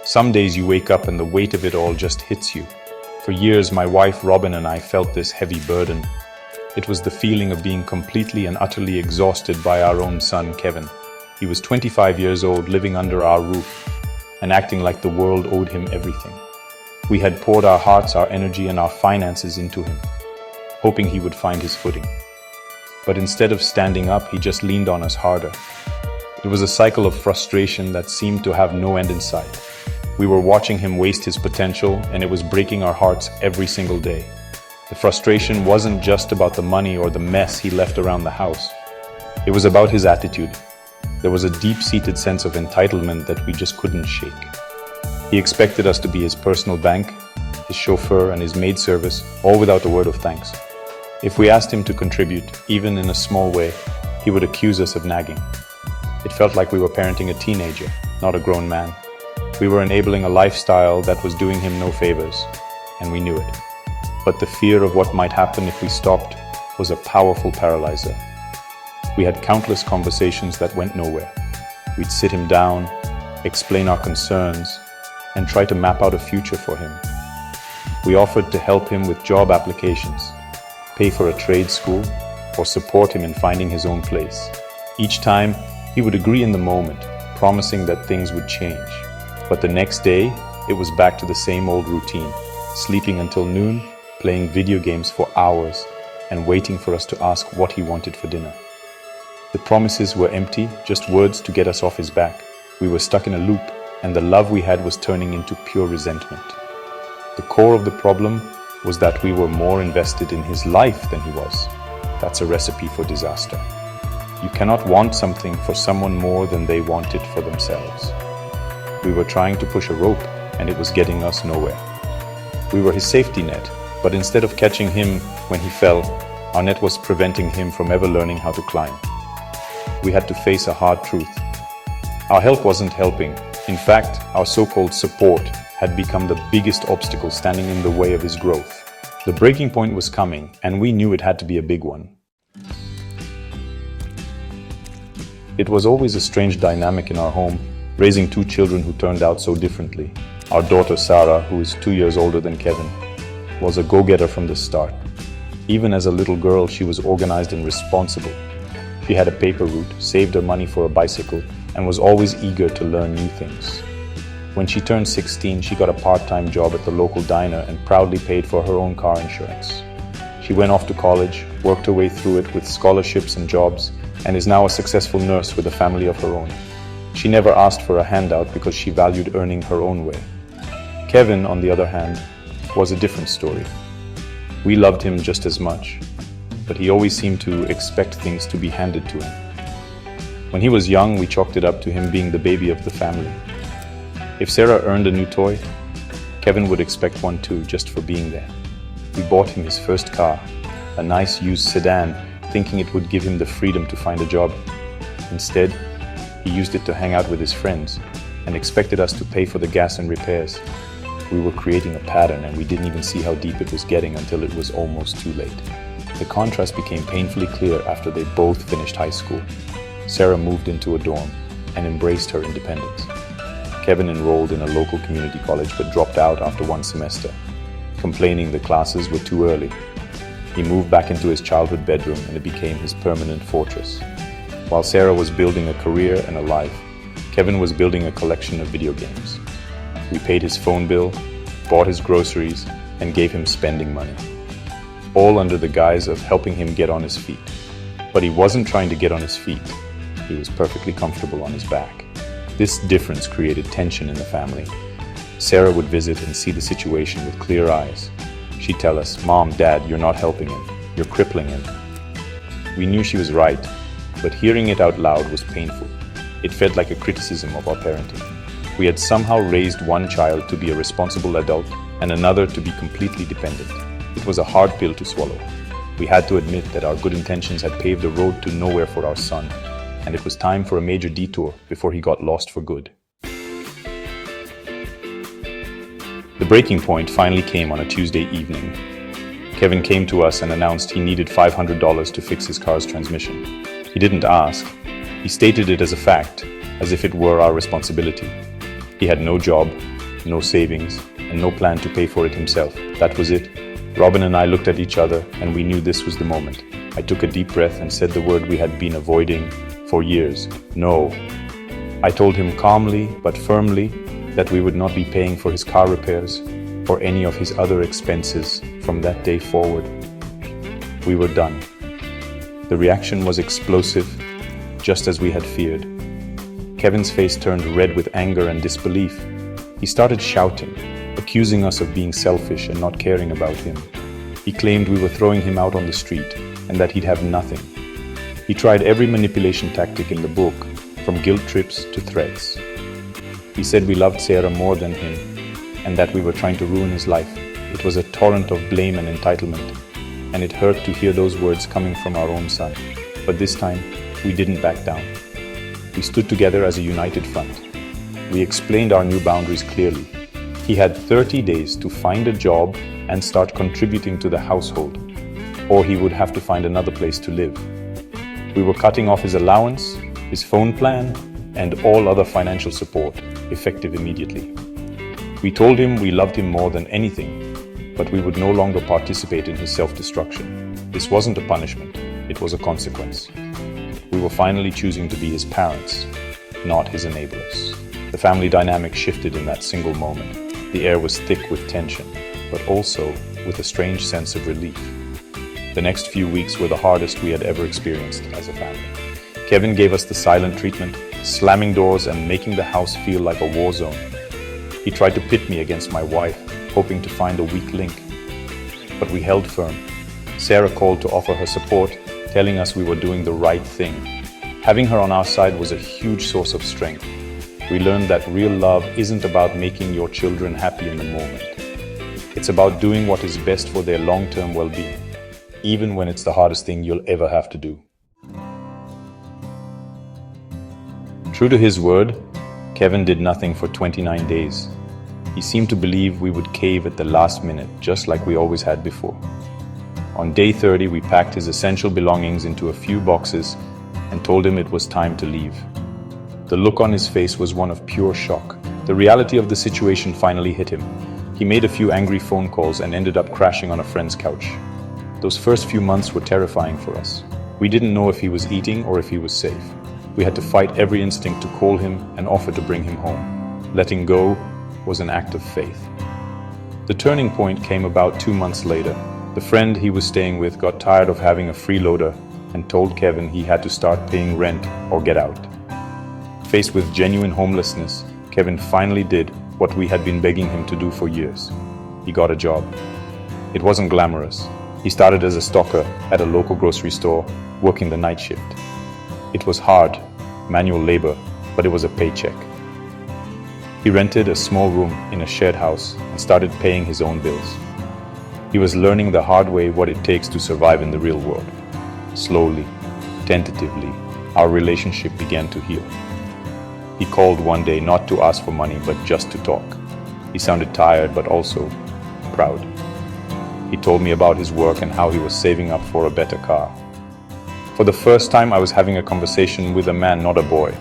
Some days you wake up and the weight of it all just hits you. For years, my wife Robin and I felt this heavy burden. It was the feeling of being completely and utterly exhausted by our own son, Kevin. He was 25 years old, living under our roof, and acting like the world owed him everything. We had poured our hearts, our energy, and our finances into him, hoping he would find his footing. But instead of standing up, he just leaned on us harder. It was a cycle of frustration that seemed to have no end in sight. We were watching him waste his potential, and it was breaking our hearts every single day. The frustration wasn't just about the money or the mess he left around the house. It was about his attitude. There was a deep-seated sense of entitlement that we just couldn't shake. He expected us to be his personal bank, his chauffeur, and his maid service, all without a word of thanks. If we asked him to contribute, even in a small way, he would accuse us of nagging. It felt like we were parenting a teenager, not a grown man. We were enabling a lifestyle that was doing him no favors, and we knew it. But the fear of what might happen if we stopped was a powerful paralyzer. We had countless conversations that went nowhere. We'd sit him down, explain our concerns, and try to map out a future for him. We offered to help him with job applications, pay for a trade school, or support him in finding his own place. Each time, he would agree in the moment, promising that things would change. But the next day, it was back to the same old routine, sleeping until noon, playing video games for hours, and waiting for us to ask what he wanted for dinner. The promises were empty, just words to get us off his back. We were stuck in a loop, and the love we had was turning into pure resentment. The core of the problem was that we were more invested in his life than he was. That's a recipe for disaster. You cannot want something for someone more than they want it for themselves. We were trying to push a rope, and it was getting us nowhere. We were his safety net, but instead of catching him when he fell, our net was preventing him from ever learning how to climb. We had to face a hard truth. Our help wasn't helping. In fact, our so-called support had become the biggest obstacle standing in the way of his growth. The breaking point was coming, and we knew it had to be a big one. It was always a strange dynamic in our home, raising two children who turned out so differently. Our daughter Sarah, who is 2 years older than Kevin, was a go-getter from the start. Even as a little girl, she was organized and responsible. She had a paper route, saved her money for a bicycle, and was always eager to learn new things. When she turned 16, she got a part-time job at the local diner and proudly paid for her own car insurance. She went off to college, worked her way through it with scholarships and jobs, and is now a successful nurse with a family of her own. She never asked for a handout because she valued earning her own way. Kevin, on the other hand, was a different story. We loved him just as much, but he always seemed to expect things to be handed to him. When he was young, we chalked it up to him being the baby of the family. If Sarah earned a new toy, Kevin would expect one too, just for being there. We bought him his first car, a nice used sedan, thinking it would give him the freedom to find a job. Instead, he used it to hang out with his friends and expected us to pay for the gas and repairs. We were creating a pattern, and we didn't even see how deep it was getting until it was almost too late. The contrast became painfully clear after they both finished high school. Sarah moved into a dorm and embraced her independence. Kevin enrolled in a local community college but dropped out after one semester, complaining the classes were too early. He moved back into his childhood bedroom, and it became his permanent fortress. While Sarah was building a career and a life, Kevin was building a collection of video games. We paid his phone bill, bought his groceries, and gave him spending money, all under the guise of helping him get on his feet. But he wasn't trying to get on his feet. He was perfectly comfortable on his back. This difference created tension in the family. Sarah would visit and see the situation with clear eyes. She'd tell us, "Mom, Dad, you're not helping him. You're crippling him." We knew she was right, but hearing it out loud was painful. It felt like a criticism of our parenting. We had somehow raised one child to be a responsible adult and another to be completely dependent. It was a hard pill to swallow. We had to admit that our good intentions had paved the road to nowhere for our son, and it was time for a major detour before he got lost for good. The breaking point finally came on a Tuesday evening. Kevin came to us and announced he needed $500 to fix his car's transmission. He didn't ask. He stated it as a fact, as if it were our responsibility. He had no job, no savings, and no plan to pay for it himself. That was it. Robin and I looked at each other, and we knew this was the moment. I took a deep breath and said the word we had been avoiding for years: no. I told him calmly but firmly that we would not be paying for his car repairs or any of his other expenses from that day forward. We were done. The reaction was explosive, just as we had feared. Kevin's face turned red with anger and disbelief. He started shouting, accusing us of being selfish and not caring about him. He claimed we were throwing him out on the street and that he'd have nothing. He tried every manipulation tactic in the book, from guilt trips to threats. He said we loved Sarah more than him and that we were trying to ruin his life. It was a torrent of blame and entitlement, and it hurt to hear those words coming from our own son. But this time, we didn't back down. We stood together as a united front. We explained our new boundaries clearly. He had 30 days to find a job and start contributing to the household, or he would have to find another place to live. We were cutting off his allowance, his phone plan, and all other financial support, effective immediately. We told him we loved him more than anything, but we would no longer participate in his self-destruction. This wasn't a punishment, it was a consequence. We were finally choosing to be his parents, not his enablers. The family dynamic shifted in that single moment. The air was thick with tension, but also with a strange sense of relief. The next few weeks were the hardest we had ever experienced as a family. Kevin gave us the silent treatment, slamming doors and making the house feel like a war zone. He tried to pit me against my wife, hoping to find a weak link. But we held firm. Sarah called to offer her support, telling us we were doing the right thing. Having her on our side was a huge source of strength. We learned that real love isn't about making your children happy in the moment. It's about doing what is best for their long-term well-being, even when it's the hardest thing you'll ever have to do. True to his word, Kevin did nothing for 29 days. He seemed to believe we would cave at the last minute, just like we always had before. On day 30, we packed his essential belongings into a few boxes and told him it was time to leave. The look on his face was one of pure shock. The reality of the situation finally hit him. He made a few angry phone calls and ended up crashing on a friend's couch. Those first few months were terrifying for us. We didn't know if he was eating or if he was safe. We had to fight every instinct to call him and offer to bring him home. Letting go was an act of faith. The turning point came about 2 months later. The friend he was staying with got tired of having a freeloader and told Kevin he had to start paying rent or get out. Faced with genuine homelessness, Kevin finally did what we had been begging him to do for years. He got a job. It wasn't glamorous. He started as a stocker at a local grocery store, working the night shift. It was hard, manual labor, but it was a paycheck. He rented a small room in a shared house and started paying his own bills. He was learning the hard way what it takes to survive in the real world. Slowly, tentatively, our relationship began to heal. He called one day not to ask for money, but just to talk. He sounded tired, but also proud. He told me about his work and how he was saving up for a better car. For the first time, I was having a conversation with a man, not a boy.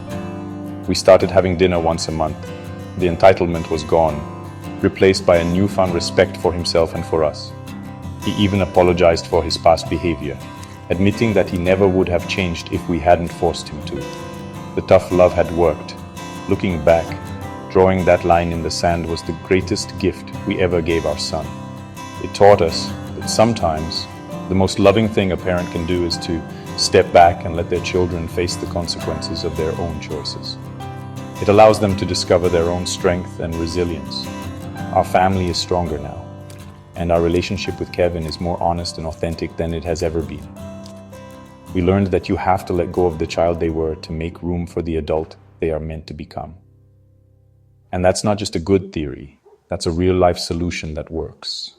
We started having dinner once a month. The entitlement was gone, replaced by a newfound respect for himself and for us. He even apologized for his past behavior, admitting that he never would have changed if we hadn't forced him to. The tough love had worked. Looking back, drawing that line in the sand was the greatest gift we ever gave our son. It taught us that sometimes the most loving thing a parent can do is to step back and let their children face the consequences of their own choices. It allows them to discover their own strength and resilience. Our family is stronger now, and our relationship with Kevin is more honest and authentic than it has ever been. We learned that you have to let go of the child they were to make room for the adult they are meant to become. And that's not just a good theory, that's a real-life solution that works.